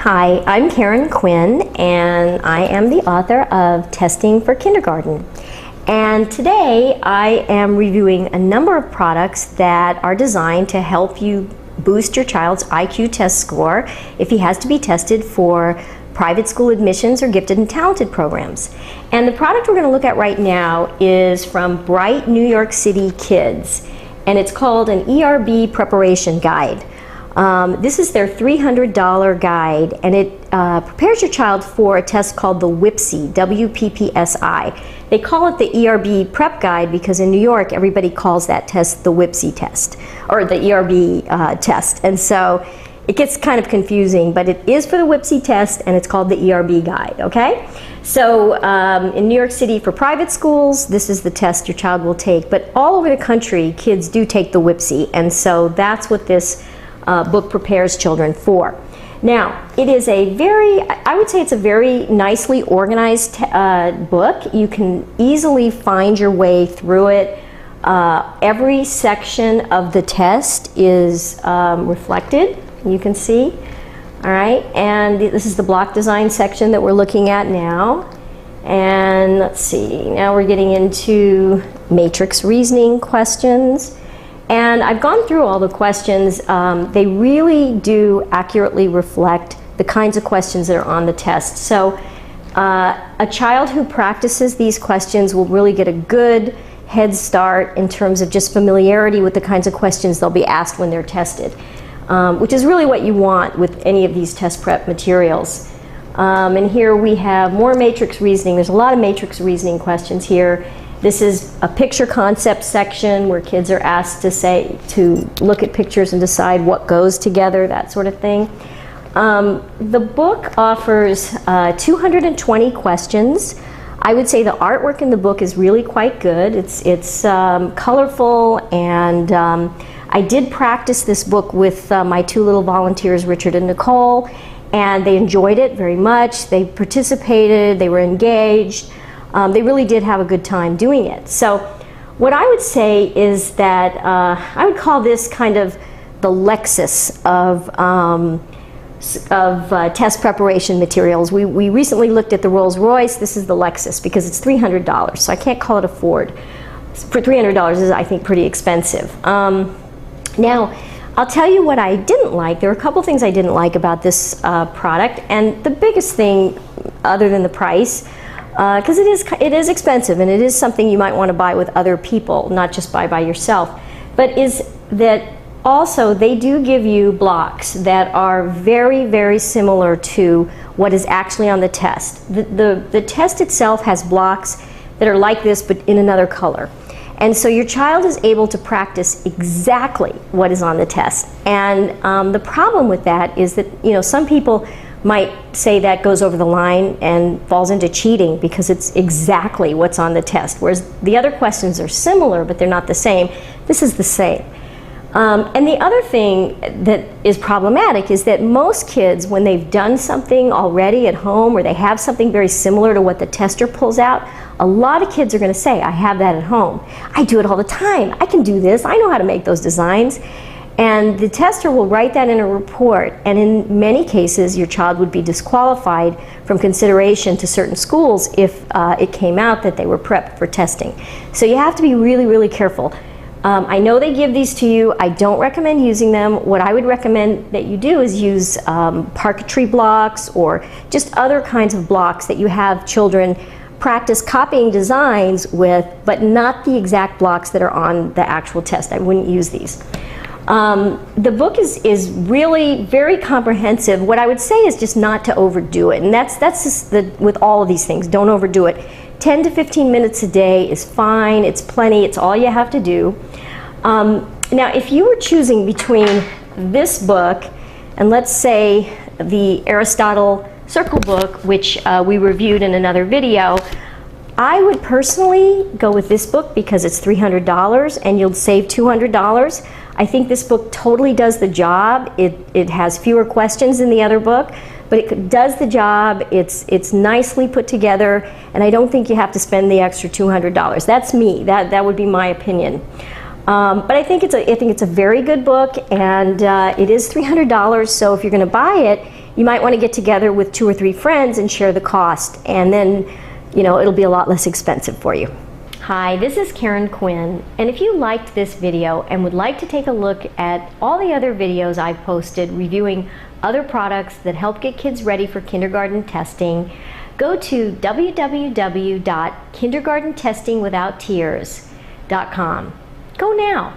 Hi, I'm Karen Quinn, and I am the author of Testing for Kindergarten. And today I am reviewing a number of products that are designed to help you boost your child's IQ test score if he has to be tested for private school admissions or gifted and talented programs. And the product we're going to look at right now is from Bright New York City Kids, and it's called an ERB preparation guide. This is their $300 guide, and it prepares your child for a test called the WPSI, W-P-P-S-I. They call it the ERB prep guide because in New York everybody calls that test the WPSI test, or the ERB test, and so it gets kind of confusing, but it is for the WPSI test and it's called the ERB guide, okay? So in New York City for private schools, this is the test your child will take, but all over the country kids do take the WPSI, and so that's what this book prepares children for. Now, it is I would say it's a very nicely organized book. You can easily find your way through it. Every section of the test is reflected, you can see. All right, and this is the block design section that we're looking at now. And let's see, now we're getting into matrix reasoning questions. And I've gone through all the questions. They really do accurately reflect the kinds of questions that are on the test. So a child who practices these questions will really get a good head start in terms of just familiarity with the kinds of questions they'll be asked when they're tested, which is really what you want with any of these test prep materials. And here we have more matrix reasoning. There's a lot of matrix reasoning questions here. This is a picture concept section where kids are asked to look at pictures and decide what goes together, that sort of thing. The book offers 220 questions. I would say the artwork in the book is really quite good. It's colorful, and I did practice this book with my two little volunteers, Richard and Nicole, and they enjoyed it very much. They participated, they were engaged. They really did have a good time doing it. So what I would say is that I would call this kind of the Lexus of test preparation materials. We recently looked at the Rolls-Royce. This is the Lexus because it's $300, so I can't call it a Ford. For $300 is, I think, pretty expensive. Now, I'll tell you what I didn't like. There were a couple things I didn't like about this product, and the biggest thing, other than the price, because it is expensive and it is something you might want to buy with other people, not just buy by yourself, but is that also they do give you blocks that are very, very similar to what is actually on the test. The test itself has blocks that are like this but in another color. And so your child is able to practice exactly what is on the test. And the problem with that is that, you know, some people might say that goes over the line and falls into cheating because it's exactly what's on the test, whereas the other questions are similar but they're not the same. This is the same. And the other thing that is problematic is that most kids, when they've done something already at home or they have something very similar to what the tester pulls out, a lot of kids are going to say, I have that at home. I do it all the time. I can do this. I know how to make those designs. And the tester will write that in a report, and in many cases your child would be disqualified from consideration to certain schools if it came out that they were prepped for testing. So you have to be really, really careful. I know they give these to you. I don't recommend using them. What I would recommend that you do is use parquetry blocks or just other kinds of blocks that you have children practice copying designs with, but not the exact blocks that are on the actual test. I wouldn't use these. The book is really very comprehensive. What I would say is just not to overdo it, and that's just with all of these things. Don't overdo it. 10 to 15 minutes a day is fine. It's plenty. It's all you have to do. Now, if you were choosing between this book and, let's say, the Aristotle Circle book, which we reviewed in another video, I would personally go with this book because it's $300 and you'll save $200. I think this book totally does the job. It has fewer questions than the other book, but it does the job. It's nicely put together, and I don't think you have to spend the extra $200. That's me. That would be my opinion. But I think it's a very good book, and it is $300. So if you're going to buy it, you might want to get together with 2 or 3 friends and share the cost, and then, you know, it'll be a lot less expensive for you. Hi, this is Karen Quinn, and if you liked this video and would like to take a look at all the other videos I've posted reviewing other products that help get kids ready for kindergarten testing, go to www.kindergartentestingwithouttears.com. Go now.